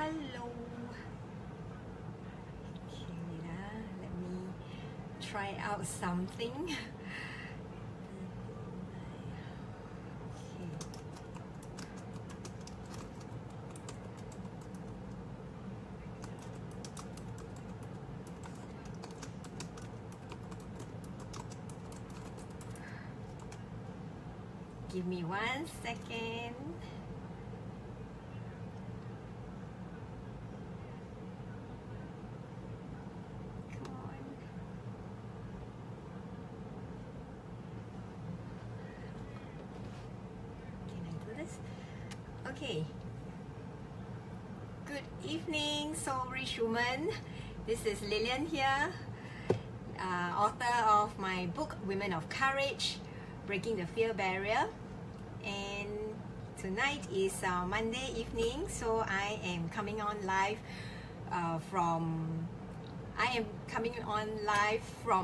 Hello. Okay, let me try out something. Okay. Give me 1 second. Okay. Good evening, Soul Rich Woman. This is Lillian here, author of my book, Women of Courage, Breaking the Fear Barrier. And tonight is Monday evening, so I am coming on live from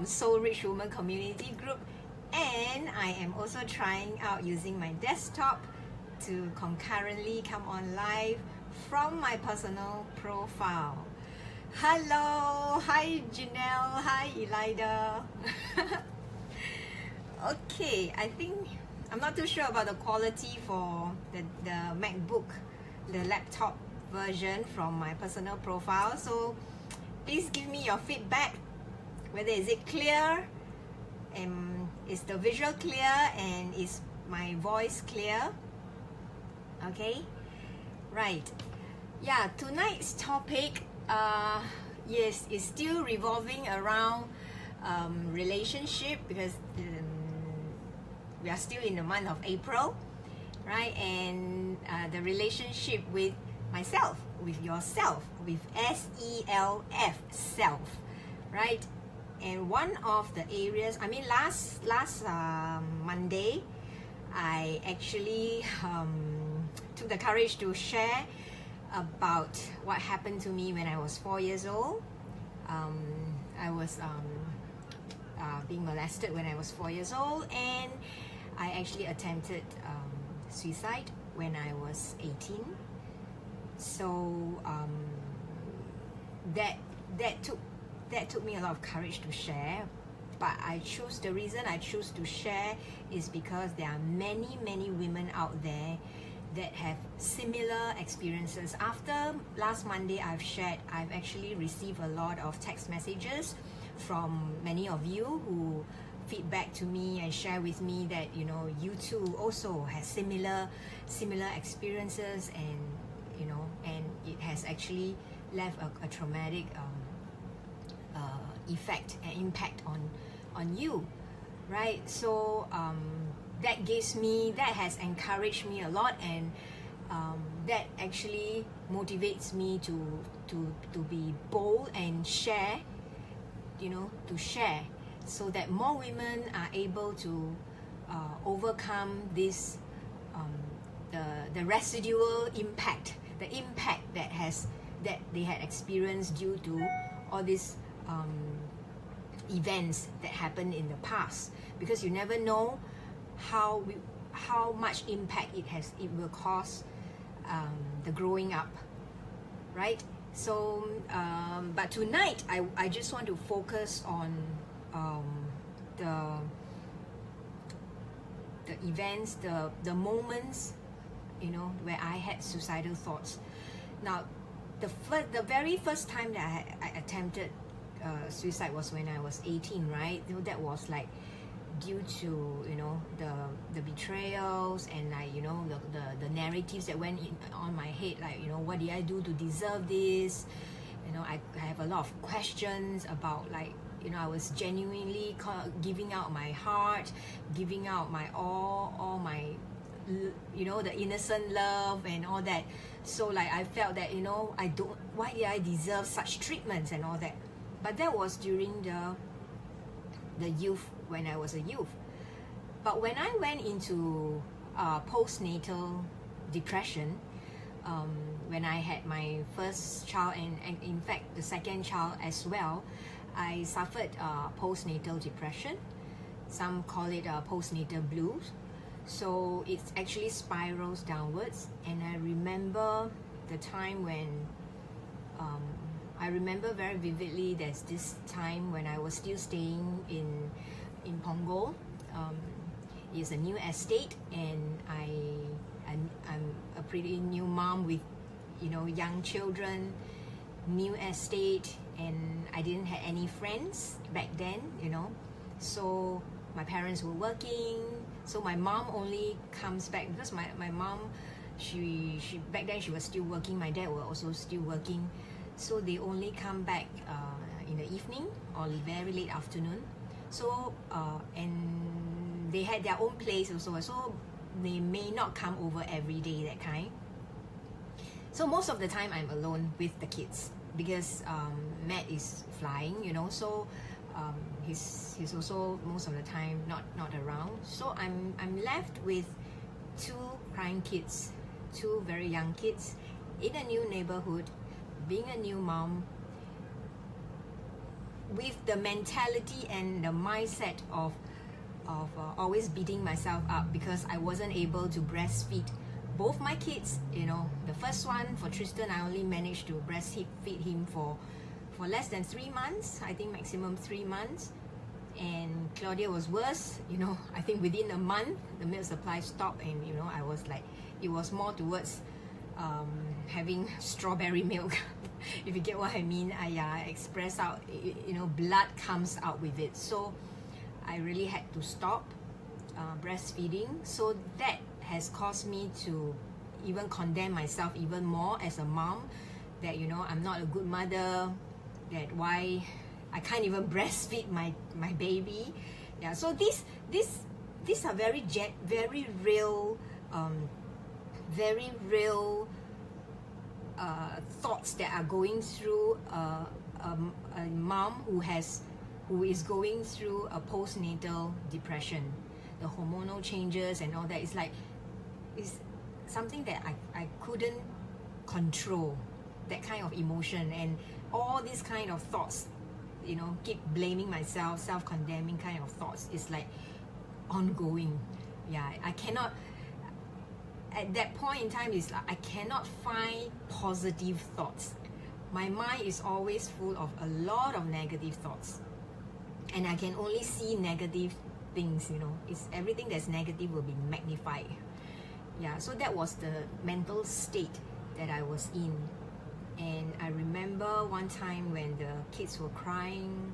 Soul Rich Woman Community Group, and I am also trying out using my desktop to concurrently come on live from my personal profile. Hello, hi Janelle, hi Elida. Okay, I'm not too sure about the quality for the MacBook, the laptop version from my personal profile, so please give me your feedback, whether is it clear, is the visual clear, and is my voice clear? Okay, right. Yeah, tonight's topic, yes, is still revolving around relationship, because we are still in the month of April, right? And the relationship with myself, with yourself, with S-E-L-F, self, right? And one of the areas, last Monday, I actually took the courage to share about what happened to me when I was 4 years old. I was being molested when I was 4 years old, and I actually attempted suicide when I was 18. So that took me a lot of courage to share. But the reason I choose to share is because there are many women out there that have similar experiences. After last Monday I've actually received a lot of text messages from many of you who feedback to me and share with me that you too also have similar experiences, and and it has actually left a traumatic effect and impact on you, right? So that has encouraged me a lot, and that actually motivates me to be bold and share, to share, so that more women are able to overcome this the residual impact, the impact that they had experienced due to all these events that happened in the past, because you never know how much impact it will cause the growing up, right? So but tonight I just want to focus on the events, the moments where I had suicidal thoughts. Now the very first time that I attempted suicide was when I was 18, right? That was like due to the betrayals and the narratives that went on my head, like what did I do to deserve this? I have a lot of questions about, like, I was genuinely giving out my heart, giving out my all my the innocent love and all that. So like I felt that why did I deserve such treatments and all that? But that was during the youth, when I was a youth. But when I went into postnatal depression, when I had my first child, and in fact the second child as well, I suffered postnatal depression. Some call it postnatal blues. So it actually spirals downwards. And I remember the time when I remember very vividly there's this time when I was still staying in Punggol. It's a new estate, and I'm a pretty new mom with young children, new estate, and I didn't have any friends back then, so my parents were working, so my mom only comes back because my mom, she back then she was still working, my dad was also still working, so they only come back in the evening or very late afternoon. So and they had their own place also, so they may not come over every day, that kind. So most of the time I'm alone with the kids because Matt is flying, so he's also most of the time not around. So I'm left with two crying kids, two very young kids in a new neighborhood, being a new mom, with the mentality and the mindset of always beating myself up because I wasn't able to breastfeed both my kids. The first one, for Tristan, I only managed to breastfeed him for less than 3 months, I think maximum 3 months. And Claudia was worse, I think within a month the milk supply stopped, and I was like, it was more towards having strawberry milk if you get what I mean. I express out, blood comes out with it, so I really had to stop breastfeeding. So that has caused me to even condemn myself even more as a mom, that I'm not a good mother, that why I can't even breastfeed my baby. Yeah, so these are very real thoughts that are going through a mom who is going through a postnatal depression. The hormonal changes and all that, it's something that I couldn't control, that kind of emotion, and all these kind of thoughts, keep blaming myself, self-condemning kind of thoughts, is like ongoing. Yeah, I cannot, at that point in time, it's like I cannot find positive thoughts. My mind is always full of a lot of negative thoughts, and I can only see negative things. It's everything that's negative will be magnified. Yeah, so that was the mental state that I was in. And I remember one time when the kids were crying,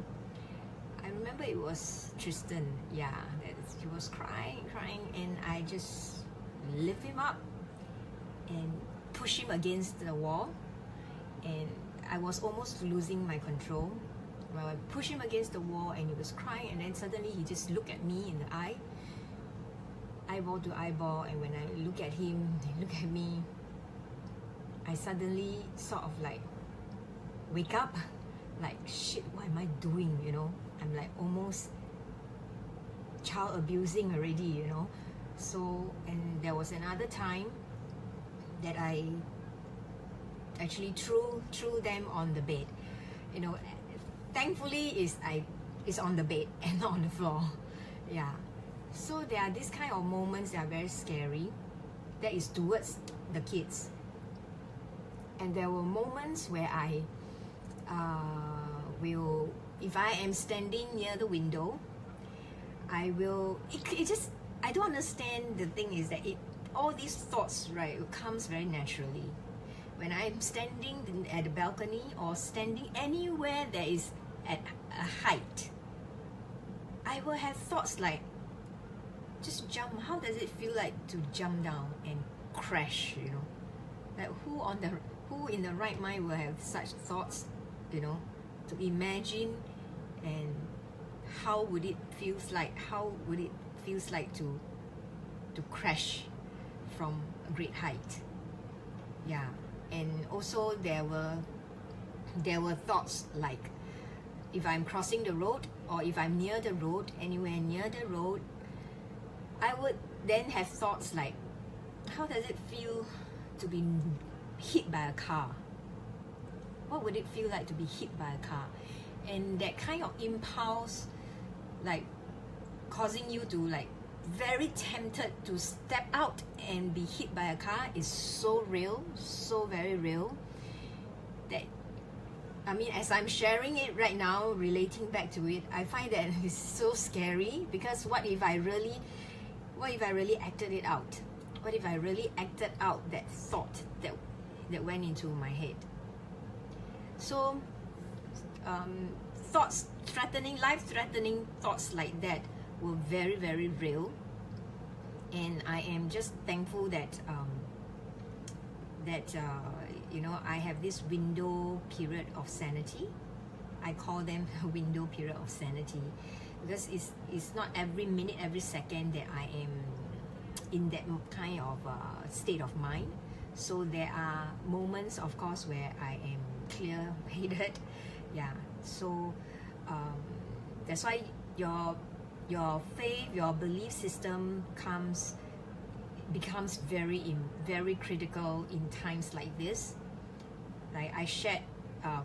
I remember it was Tristan, he was crying, and I just lift him up and push him against the wall, and I was almost losing my control. Well, I pushed him against the wall and he was crying, and then suddenly he just looked at me in the eye, eyeball to eyeball, and when I look at him, he look at me, I suddenly sort of like wake up, like shit, what am I doing, I'm like almost child abusing already, So, and there was another time that I actually threw them on the bed, thankfully it's on the bed and not on the floor. Yeah, so there are these kind of moments that are very scary, that is towards the kids. And there were moments where I will, if I am standing near the window, I will, it just, I don't understand. The thing is that all these thoughts, right, it comes very naturally. When I'm standing at the balcony or standing anywhere that is at a height, I will have thoughts like, just jump. How does it feel like to jump down and crash? Like who in the right mind will have such thoughts? To imagine, and how would it feels like? How would it feels like to crash from a great height? Yeah, and also there were thoughts like, if I'm crossing the road or if I'm near the road, anywhere near the road, I would then have thoughts like, how does it feel to be hit by a car? What would it feel like to be hit by a car? And that kind of impulse, like causing you to like very tempted to step out and be hit by a car, is so real, so very real, that I mean, as I'm sharing it right now, relating back to it, I find that it's so scary, because what if I really acted it out? What if I really acted out that thought that went into my head? So thoughts, life-threatening thoughts like that were very, very real, and I am just thankful that I have this window period of sanity. I call them a window period of sanity, because it's not every minute, every second that I am in that kind of state of mind. So there are moments, of course, where I am clear-headed. Yeah. So that's why your faith, your belief system becomes very critical in times like this. Like I shared,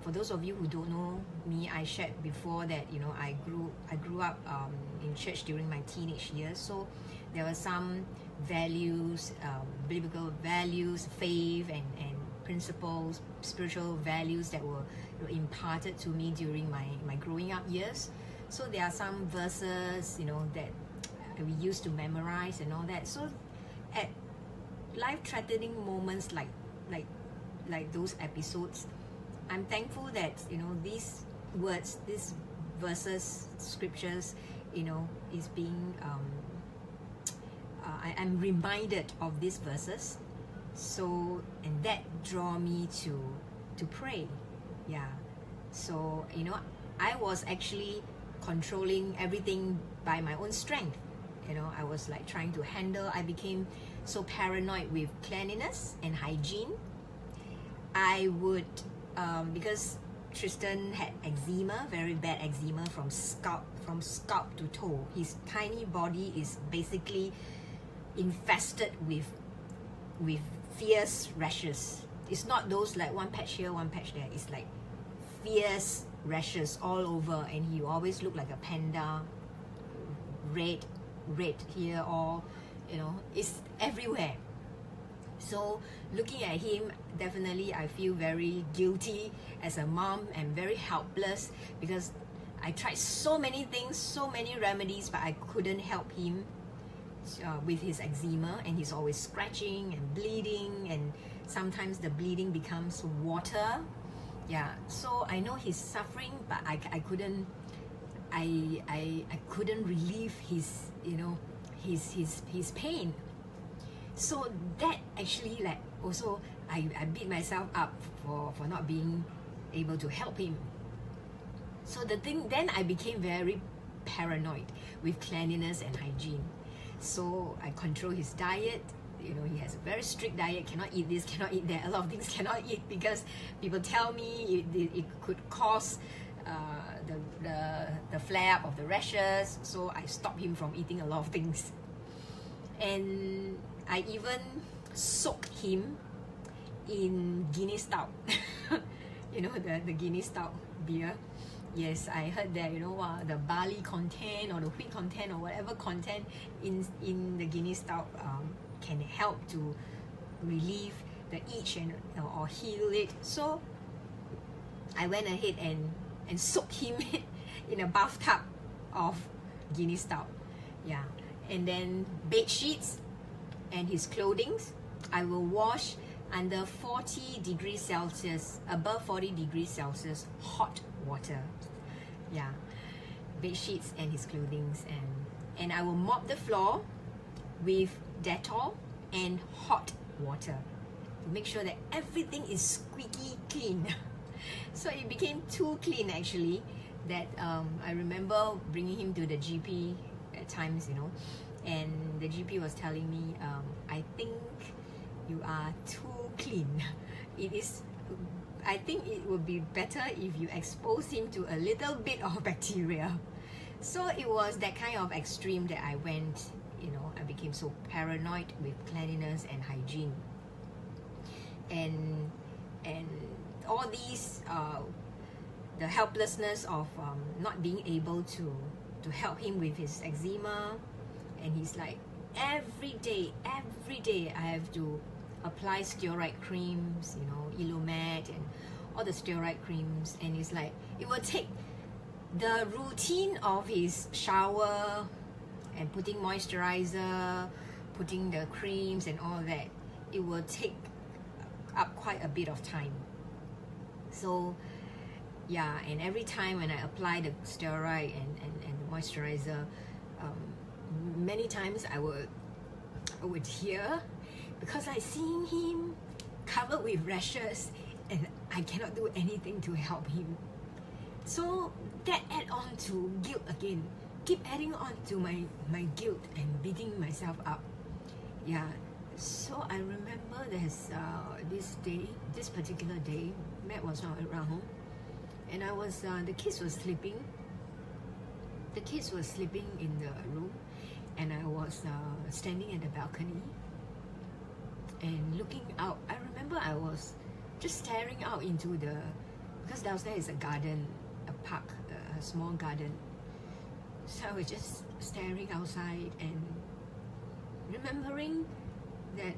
for those of you who don't know me, I shared before that I grew up in church during my teenage years. So there were some values, biblical values, faith and principles, spiritual values that were imparted to me during my growing up years. So there are some verses that we used to memorize and all that. So at life-threatening moments like those episodes, I'm thankful that these words, these verses, scriptures, is being I'm reminded of these verses. So, and that draw me to pray. Yeah. So I was actually controlling everything by my own strength. I was like trying to handle. I became so paranoid with cleanliness and hygiene. I would because Tristan had eczema, very bad eczema from scalp to toe. His tiny body is basically infested with fierce rashes. It's not those like one patch here, one patch there. It's like fierce rashes all over, and he always looked like a panda. Red here, all it's everywhere. So looking at him, definitely I feel very guilty as a mom, and very helpless, because I tried so many things, so many remedies, but I couldn't help him with his eczema, and he's always scratching and bleeding, and sometimes the bleeding becomes water. Yeah, so I know he's suffering, but I couldn't relieve his his pain. So that actually, like, also I beat myself up for not being able to help him. So then I became very paranoid with cleanliness and hygiene. So I control his diet. He has a very strict diet, cannot eat this, cannot eat that, a lot of things cannot eat, because people tell me it could cause the flare-up of the rashes. So I stopped him from eating a lot of things. And I even soaked him in Guinness stout. The Guinness stout beer. Yes, I heard that the barley content or the wheat content or whatever content in the Guinness stout can help to relieve the itch or heal it. So I went ahead and soaked him in a bathtub of Guinness stout. Yeah, and then bed sheets and his clothing, I will wash under 40 degrees Celsius, above 40 degrees Celsius, hot water. Yeah, bed sheets and his clothing, and I will mop the floor with Dettol and hot water to make sure that everything is squeaky clean. So it became too clean actually, that I remember bringing him to the GP at times, and the GP was telling me, I think you are too clean. I think it would be better if you expose him to a little bit of bacteria. So it was that kind of extreme that I went. I became so paranoid with cleanliness and hygiene, and all these the helplessness of not being able to help him with his eczema. And he's like, every day I have to apply steroid creams, Ilomet and all the steroid creams, and it's like it will take the routine of his shower and putting moisturizer, putting the creams and all that. It will take up quite a bit of time. So yeah, and every time when I apply the steroid and the moisturizer, many times I would hear, because I seen him covered with rashes and I cannot do anything to help him. So that add on to guilt again, keep adding on to my guilt and beating myself up. Yeah, so I remember there's this particular day, Matt was not around, and I was the kids were sleeping. The kids were sleeping in the room, and I was standing at the balcony and looking out. I remember I was just staring out into because downstairs is a garden, a park, a small garden. So I was just staring outside and remembering that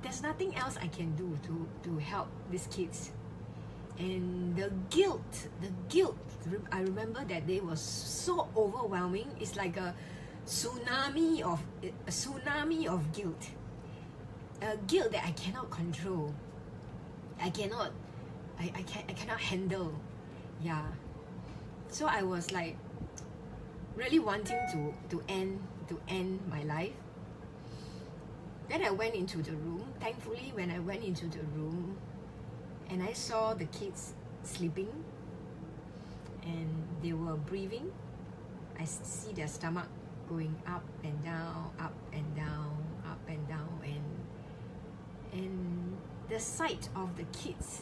there's nothing else I can do to help these kids. And the guilt, I remember that day was so overwhelming. It's like a tsunami of guilt. A guilt that I cannot control. I cannot handle. Yeah. So I was like really wanting to end my life. Then I went into the room. Thankfully, when I went into the room and I saw the kids sleeping and they were breathing, I see their stomach going up and down, up and down, up and down, and the sight of the kids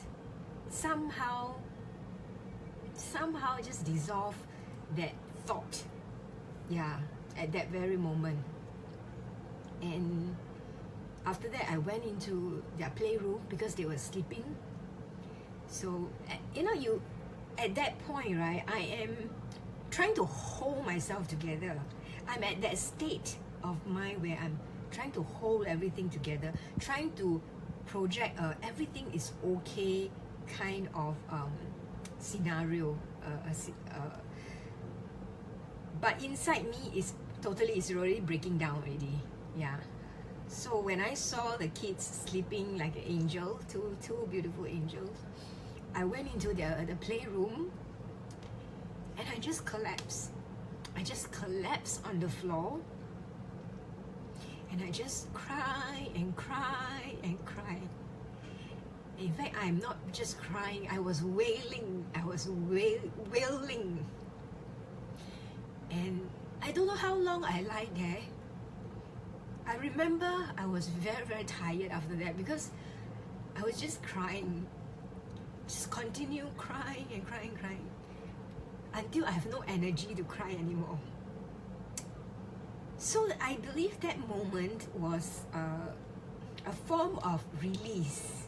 somehow just dissolved that thought. Yeah, at that very moment. And after that, I went into their playroom because they were sleeping. So, at that point, right, I am trying to hold myself together. I'm at that state of mind where I'm trying to hold everything together, trying to project everything is okay kind of scenario. But inside me is already breaking down already. Yeah. So when I saw the kids sleeping like an angel, two beautiful angels, I went into the playroom and I just collapsed. I just collapsed on the floor and I just cry and cry and cry. In fact, I'm not just crying, I was wailing. I was wailing. And I don't know how long I lied there. I remember I was very, very tired after that because I was just crying. Just continue crying and crying and crying until I have no energy to cry anymore. So I believe that moment was a form of release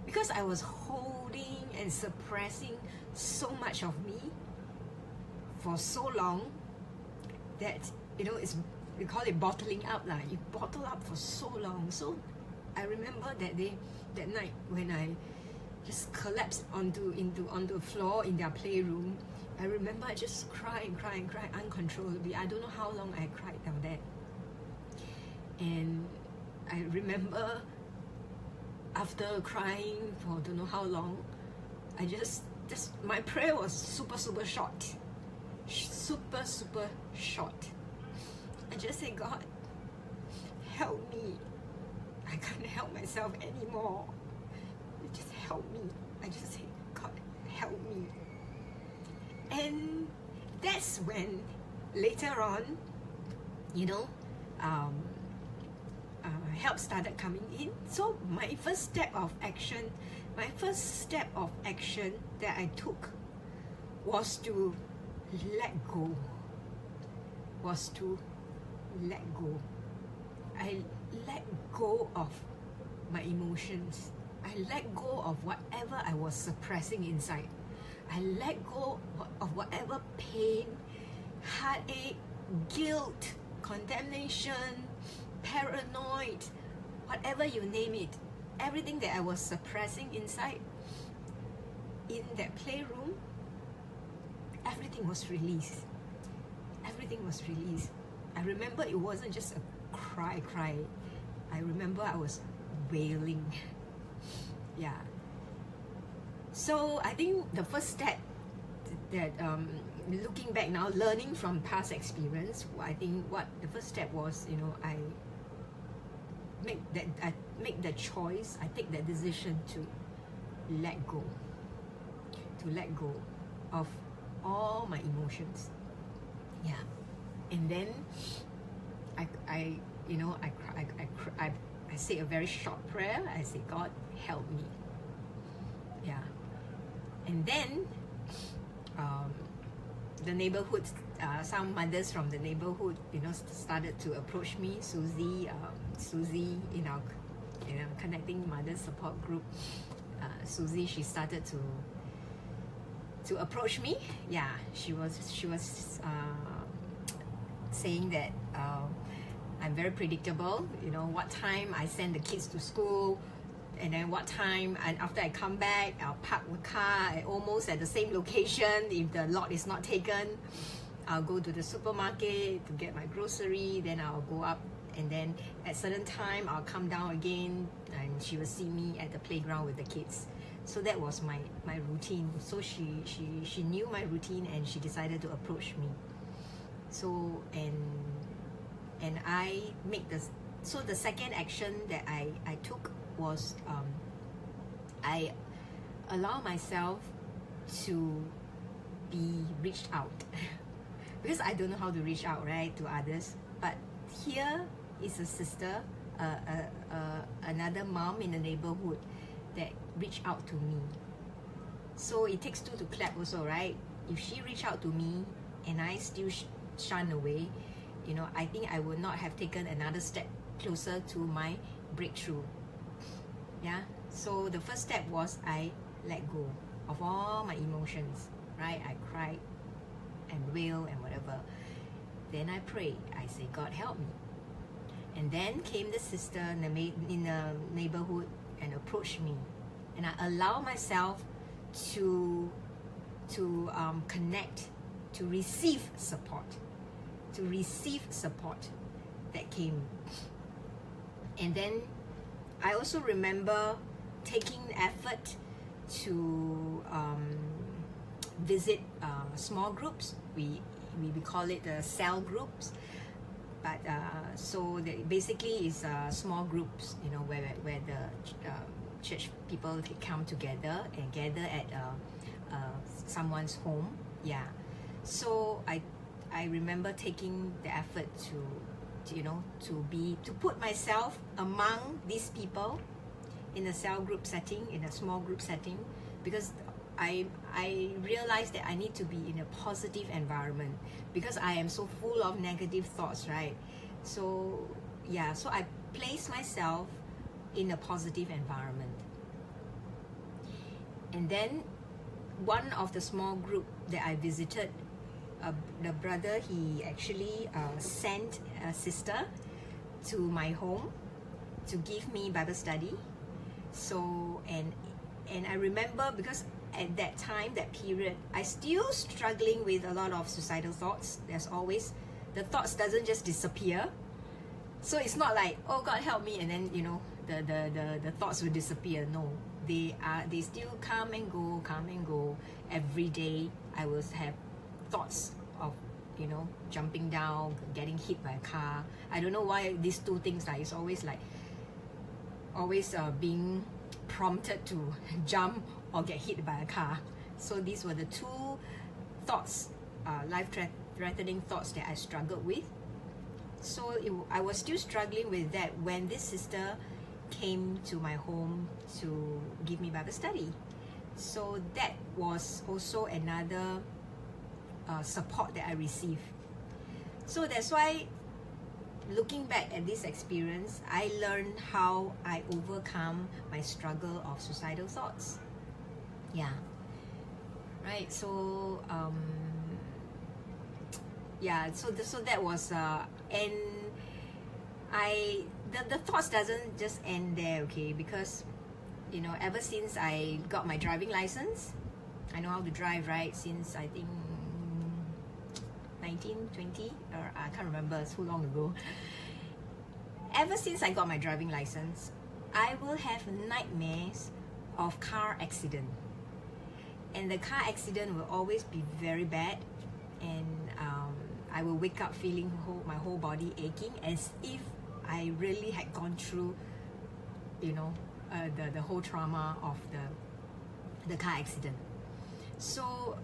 because I was holding and suppressing so much of me for so long that, we call it bottling up. You bottle up for so long. So I remember that night when I just collapsed onto the floor in their playroom. I remember I just crying uncontrollably. I don't know how long I cried down there. And I remember after crying for don't know how long, I just my prayer was super short. Super short. I just say, God, help me. I can't help myself anymore. Just help me. I just say, God, help me. And that's when later on, help started coming in. So my first step of action that I took was to let go. I let go of my emotions. I let go of whatever I was suppressing inside. I let go of whatever pain, heartache, guilt, condemnation, paranoid, whatever you name it. everything that I was suppressing inside, in that playroom, everything was released. Everything was released. I remember it wasn't just a cry. I remember I was wailing. Yeah. So I think the first step that looking back now, learning from past experience, I think what the first step was, I make the choice, I take that decision to let go of all my emotions. Yeah. And then I say a very short prayer. I say, God, help me. Yeah. And then the neighborhood, some mothers from the neighborhood, started to approach me. Susie in our Connecting Mothers support group, Susie, she started to approach me. Yeah, she was saying that I'm very predictable. What time I send the kids to school, and then what time, and after I come back, I'll park the car almost at the same location. If the lot is not taken, I'll go to the supermarket to get my grocery, then I'll go up, and then at certain time I'll come down again, and she will see me at the playground with the kids. So that was my routine. So she knew my routine, and she decided to approach me. So and I make this. So the second action that I took was I allow myself to be reached out because I don't know how to reach out, right, to others. But here is a sister, another mom in the neighborhood that reached out to me. So it takes two to clap also, right? If she reached out to me and I still shun away, I think I would not have taken another step closer to my breakthrough. Yeah. So the first step was I let go of all my emotions, right? I cried and wailed and whatever. Then I prayed. I say, God, help me. And then came the sister in the neighborhood and approached me, and I allow myself to connect, to receive support that came. And then I also remember taking effort to visit small groups. We call it the cell groups, but so basically is small groups, where the church people come together and gather at someone's home. Yeah. So I remember taking the effort to put myself among these people in a cell group setting, in a small group setting, because I realized that I need to be in a positive environment because I am so full of negative thoughts, right? So yeah, so I place myself in a positive environment. And then one of the small group that I visited, the brother, he actually sent a sister to my home to give me Bible study. So and I remember, because at that time, that period, I still struggling with a lot of suicidal thoughts. There's always, the thoughts doesn't just disappear. So it's not like, oh God help me, and then the thoughts will disappear. No, they still come and go. Every day I will have thoughts of jumping down, getting hit by a car. I don't know why these two things, like, it's always being prompted to jump or get hit by a car. So these were the two thoughts, life-threatening thoughts that I struggled with. So I was still struggling with that when this sister came to my home to give me Bible study. So that was also another support that I received. So that's why, looking back at this experience, I learned how I overcome my struggle of suicidal thoughts. Yeah. Right. So yeah. So that was and the thoughts doesn't just end there, okay? Because, you know, ever since I got my driving license, I know how to drive, right? Since I think 1920, or I can't remember, it's too long ago. Ever since I got my driving license, I will have nightmares of car accident. And the car accident will always be very bad, and I will wake up feeling my whole body aching, as if I really had gone through, you know, the whole trauma of the car accident. So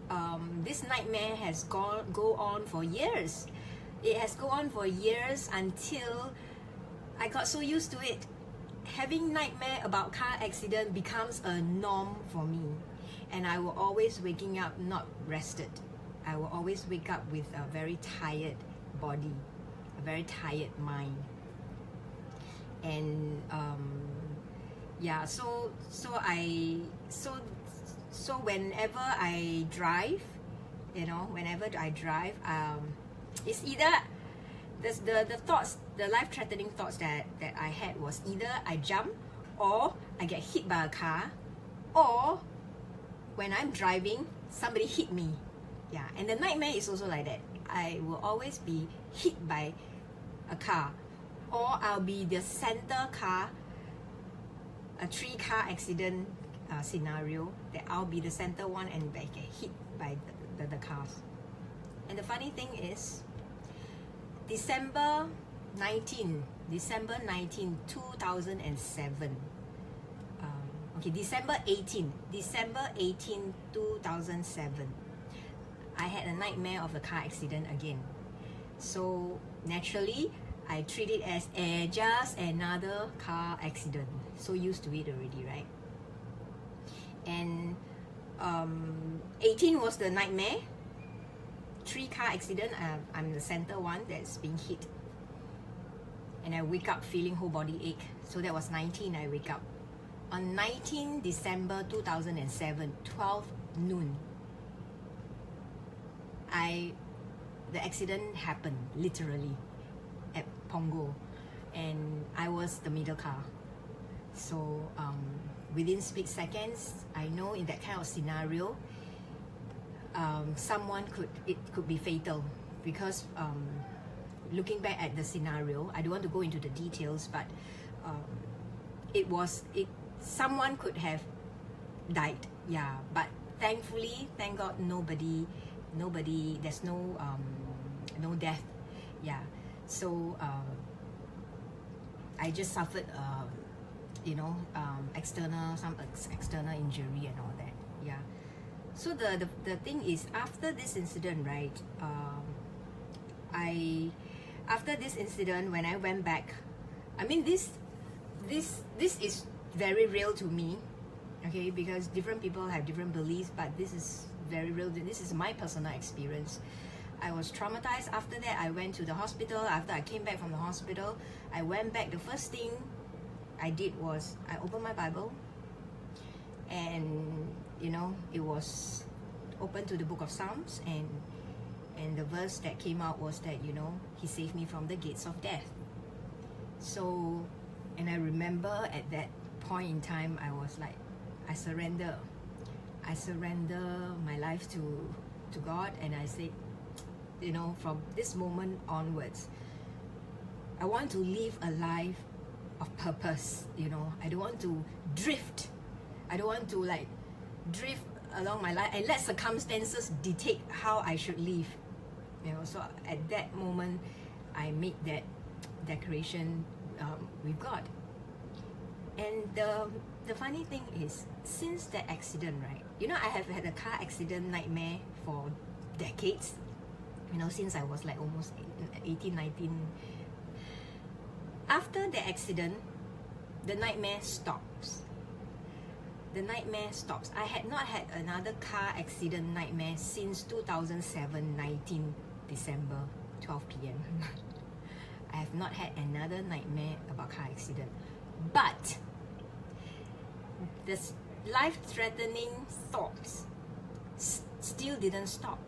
this nightmare has go on for years. It has gone on for years until I got so used to it. Having nightmare about car accident becomes a norm for me, and I will always waking up not rested. I will always wake up with a very tired body, a very tired mind, and yeah. So whenever I drive, you know, it's either the thoughts, the life-threatening thoughts that I had was either I jump, or I get hit by a car, or when I'm driving, somebody hit me. Yeah, and the nightmare is also like that. I will always be hit by a car, or I'll be the center car, a 3-car accident scenario, that I'll be the center one and I get hit by the cars. And the funny thing is, December 19, 2007. December 18, 2007. I had a nightmare of a car accident again. So naturally, I treat it as just another car accident. So used to it already, right? And 18 was the nightmare. 3-car accident, I'm the center one that's being hit. And I wake up feeling whole body ache. So that was 19, I wake up. On 19 December 2007, 12 noon, the accident happened, literally, at Punggol. And I was the middle car. So within split seconds, I know in that kind of scenario, it could be fatal, because looking back at the scenario, I don't want to go into the details, but someone could have died, yeah. But thankfully, thank God, nobody, there's no death, yeah. So I just suffered some external injury and all that, yeah. So the thing is, after this incident, right, after this incident, when I went back, I mean, this is very real to me, okay, because different people have different beliefs, but this is very real. This is my personal experience. I was traumatized. After that, I went to the hospital. After I came back from the hospital, I went back. The first thing I did was I opened my Bible, and you know, it was open to the book of Psalms, and the verse that came out was that, you know, He saved me from the gates of death. So, and I remember at that point in time, I was like, I surrender my life to God, and I said, you know, from this moment onwards, I want to live a life of purpose. You know, I don't want to drift. I don't want to drift along my life and let circumstances dictate how I should live. You know, so at that moment, I made that declaration with God. And the funny thing is, since that accident, right, you know, I have had a car accident nightmare for decades, you know, since I was like almost 18, 19. After the accident, the nightmare stops. The nightmare stops. I had not had another car accident nightmare since 2007, 19 December, 12 p.m. I have not had another nightmare about car accident. But this life-threatening thoughts still didn't stop.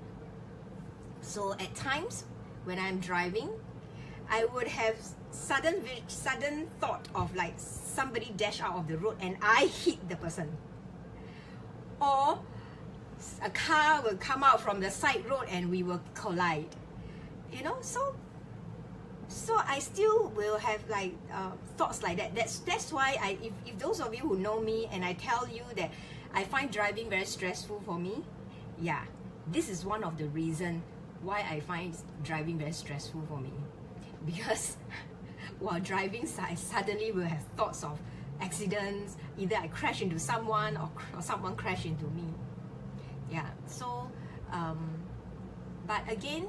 So at times when I'm driving, I would have sudden thought of like somebody dash out of the road and I hit the person, or a car will come out from the side road and we will collide, you know. So I still will have like thoughts like that. That's why if those of you who know me and I tell you that I find driving very stressful for me, yeah, this is one of the reasons why I find driving very stressful for me. Because while driving, I suddenly will have thoughts of accidents. Either I crash into someone or someone crash into me. Yeah, so but again,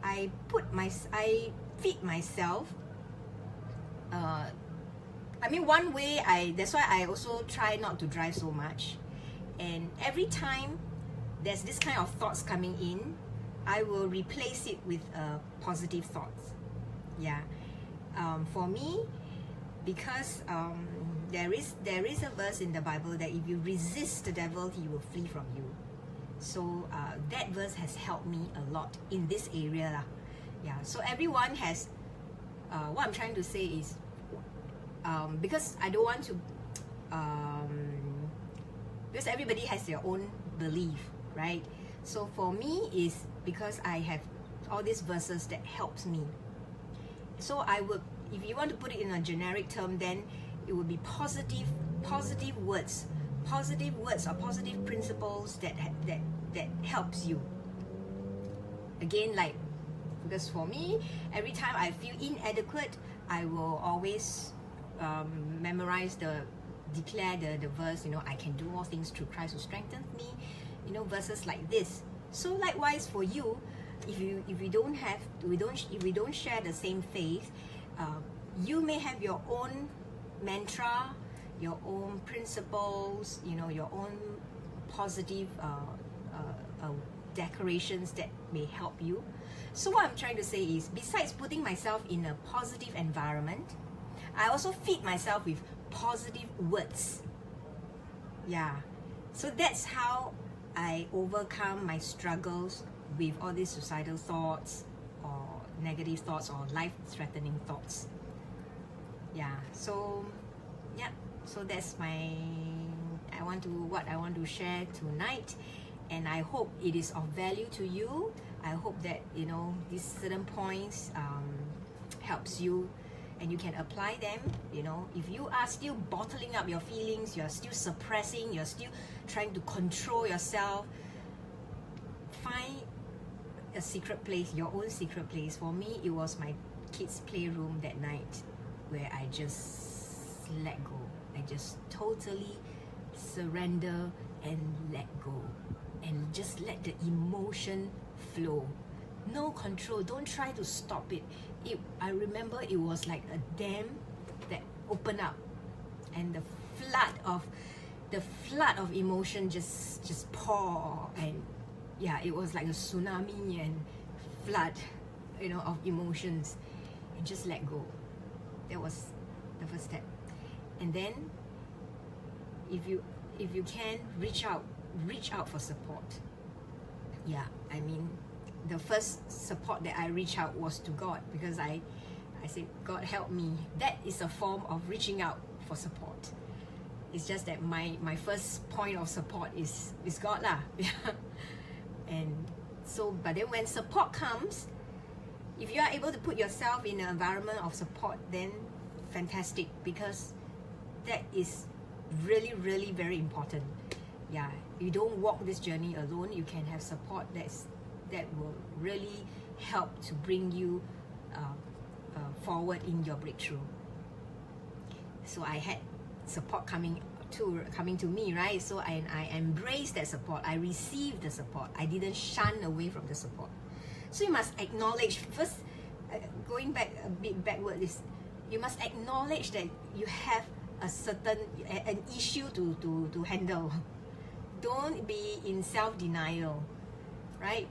I feed myself. I mean, one way that's why I also try not to drive so much. And every time there's this kind of thoughts coming in, I will replace it with positive thoughts. Yeah, for me, because there is a verse in the Bible that if you resist the devil, he will flee from you. So that verse has helped me a lot in this area lah. Yeah, so everyone has. What I'm trying to say is, because I don't want to, because everybody has their own belief, right? So for me is because I have all these verses that helps me. So I would, if you want to put it in a generic term, then it would be positive words or positive principles that helps you. Again, like, because for me, every time I feel inadequate, I will always declare the verse, you know, I can do all things through Christ who strengthens me, you know, verses like this. So likewise for you, if we don't share the same faith, you may have your own mantra, your own principles, you know, your own positive decorations that may help you. So what I'm trying to say is, besides putting myself in a positive environment, I also feed myself with positive words. Yeah, so that's how I overcome my struggles with all these suicidal thoughts or negative thoughts or life-threatening thoughts. Yeah, so yeah, so that's what I want to share tonight, and I hope it is of value to you. I hope that, you know, these certain points helps you and you can apply them. You know, if you are still bottling up your feelings, you're still suppressing, you're still trying to control yourself, find a secret place, your own secret place. For me, it was my kids' playroom that night, where I just let go. I just totally surrender and let go, and just let the emotion flow. No control. Don't try to stop it. I remember it was like a dam that opened up, and the flood of emotion just pour, and yeah, it was like a tsunami and flood, you know, of emotions, and just let go. That was the first step. And then if you can, reach out for support. Yeah, I mean, the first support that I reached out was to God, because I said, God help me. That is a form of reaching out for support. It's just that my first point of support is God lah. And so, but then when support comes, if you are able to put yourself in an environment of support, then fantastic, because that is really, really very important. Yeah, you don't walk this journey alone. You can have support that will really help to bring you forward in your breakthrough. So I had support coming to me, right? So I embraced that support. I received the support. I didn't shun away from the support. So you must acknowledge first, going back a bit backward, is you must acknowledge that you have an issue to handle. Don't be in self-denial, right?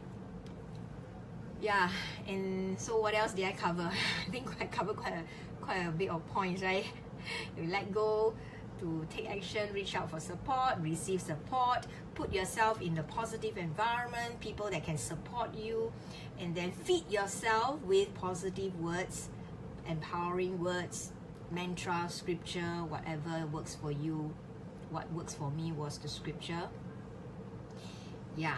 Yeah, and so what else did I cover? I think I covered quite a bit of points, right? You let go, to to take action, reach out for support, receive support, put yourself in a positive environment, people that can support you, and then feed yourself with positive words, empowering words, mantra, scripture, whatever works for you. What works for me was the scripture. Yeah.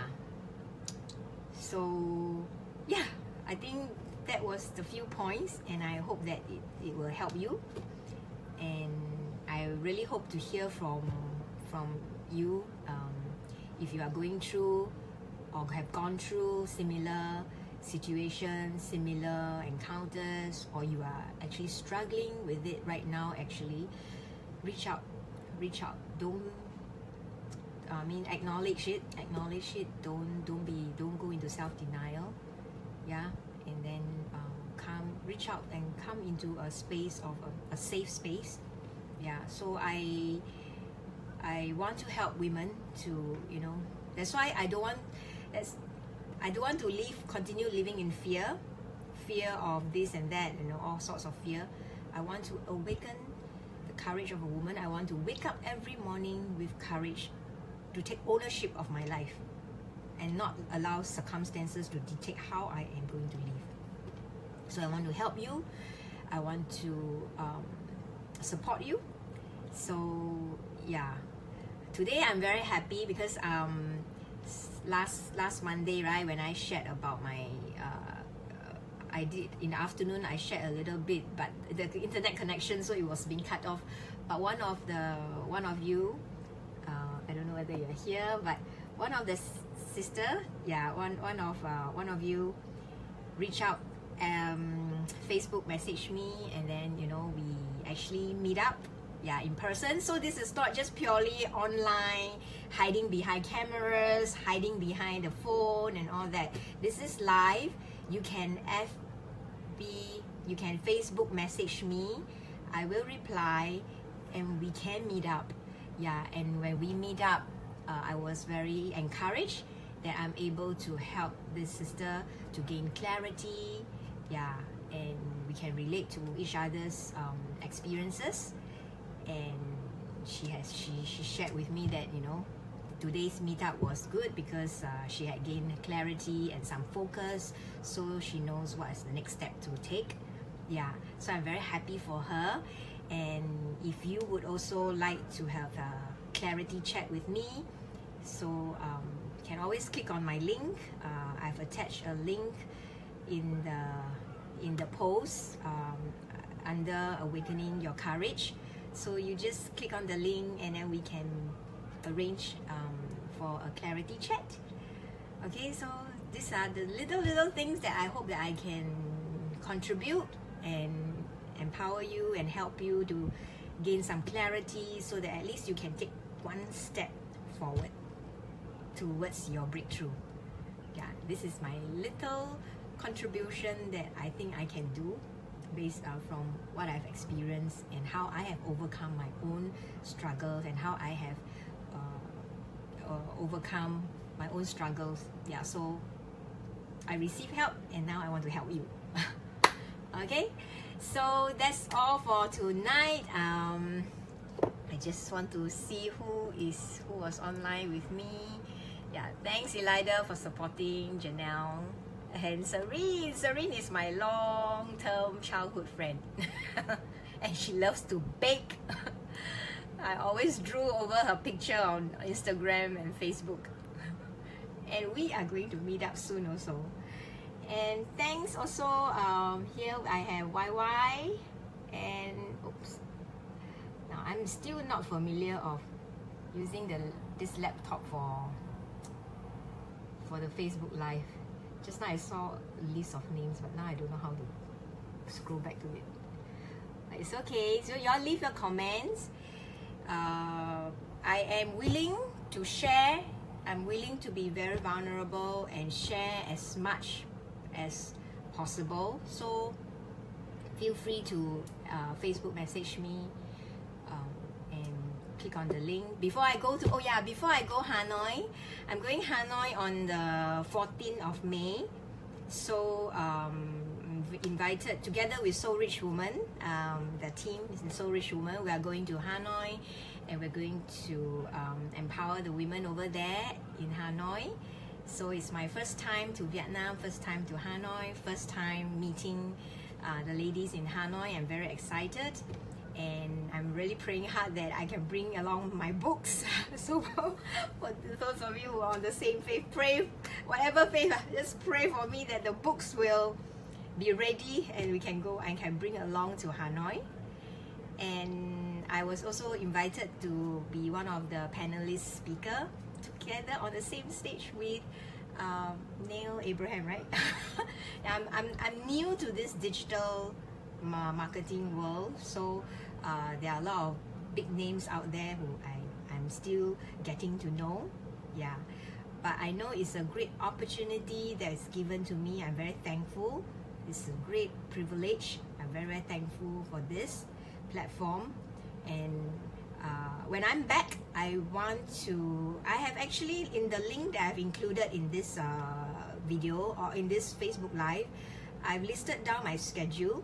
So yeah, I think that was the few points, and I hope that it will help you. And I really hope to hear from you if you are going through or have gone through similar situations, similar encounters, or you are actually struggling with it right now. Actually, reach out. Don't acknowledge it. Don't go into self-denial. Yeah, and then reach out and come into a space of a safe space. Yeah, so I want to help women to, that's why I don't want to continue living in fear of this and that, all sorts of fear. I want to awaken the courage of a woman. I want to wake up every morning with courage to take ownership of my life and not allow circumstances to dictate how I am going to live. So I want to help you. I want to support you. So yeah, today I'm very happy because last Monday, right, when I shared about my I did in the afternoon, I shared a little bit, but the internet connection, so it was being cut off. But one of you, I don't know whether you're here, but one of the sister, yeah, one of you reached out, Facebook messaged me, and then we actually meet up, yeah, in person. So this is not just purely online, hiding behind cameras, hiding behind the phone and all that. This is live. You can Facebook message me. I will reply, and we can meet up. Yeah, and when we meet up, I was very encouraged that I'm able to help this sister to gain clarity. Yeah, and we can relate to each other's experiences. And she shared with me that today's meetup was good because she had gained clarity and some focus, so she knows what is the next step to take. Yeah, so I'm very happy for her. And if you would also like to have a clarity chat with me, so you can always click on my link. I've attached a link in the post under Awakening Your Courage. So you just click on the link, and then we can arrange for a clarity chat. Okay, so these are the little things that I hope that I can contribute and empower you and help you to gain some clarity, so that at least you can take one step forward towards your breakthrough. Yeah, this is my little contribution that I think I can do based from what I've experienced and how I have overcome my own struggles and how I have overcome my own struggles. Yeah, so I receive help, and now I want to help you. Okay, so that's all for tonight. I just want to see who was online with me. Yeah, thanks Elida for supporting, Janelle. And Serene is my long-term childhood friend. And she loves to bake. I always drew over her picture on Instagram and Facebook. And we are going to meet up soon also. And thanks also, here I have YY and oops. Now I'm still not familiar of using this laptop for the Facebook Live. Just now I saw a list of names, but now I don't know how to scroll back to it. But it's okay. So y'all leave your comments. I am willing to share. I'm willing to be very vulnerable and share as much as possible. So feel free to Facebook message me and click on the link. Before I go Hanoi, I'm going Hanoi on the 14th of May. So invited together with Soul Rich Woman, the team is Soul Rich Woman. We are going to Hanoi, and we're going to empower the women over there in Hanoi. So it's my first time to Vietnam, first time to Hanoi, first time meeting the ladies in Hanoi. I'm very excited, and I'm really praying hard that I can bring along my books. So for those of you who are on the same faith, pray, whatever faith, just pray for me that the books will be ready and we can go and can bring along to Hanoi. And I was also invited to be one of the panelist speaker together on the same stage with Neil Abraham, right? I'm new to this digital marketing world, so there are a lot of big names out there who I'm still getting to know. Yeah, but I know it's a great opportunity that's given to me. I'm very thankful. It's a great privilege. I'm very, very thankful for this platform. And when I'm back, I have actually, in the link that I've included in this video or in this Facebook Live, I've listed down my schedule.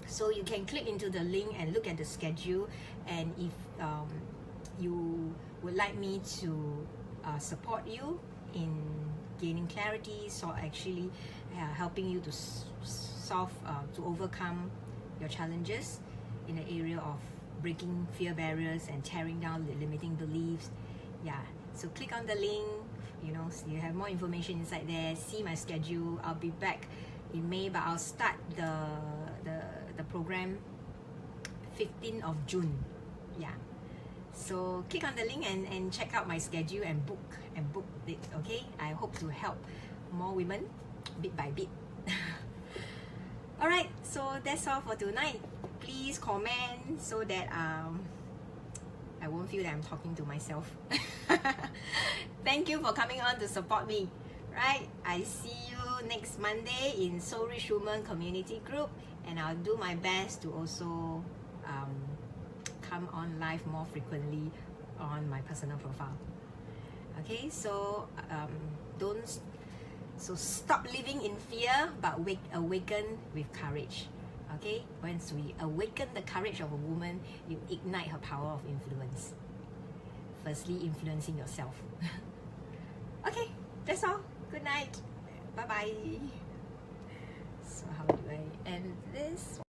So you can click into the link and look at the schedule, and if you would like me to support you in gaining clarity, so actually helping you to to overcome your challenges in the area of breaking fear barriers and tearing down the limiting beliefs. Yeah, so click on the link, so you have more information inside there. See my schedule. I'll be back in May, but I'll start the program 15th of June. Yeah, so click on the link and check out my schedule and book it. Okay, I hope to help more women bit by bit. All right, so that's all for tonight. Please comment so that I won't feel that I'm talking to myself. Thank you for coming on to support me. Right, I see you next Monday in Soul Rich Woman Community Group, and I'll do my best to also come on live more frequently on my personal profile. Okay, so stop living in fear, but awaken with courage. Okay, once we awaken the courage of a woman, you ignite her power of influence. Firstly, influencing yourself. Okay, that's all. Good night. Bye bye. So how do I end this?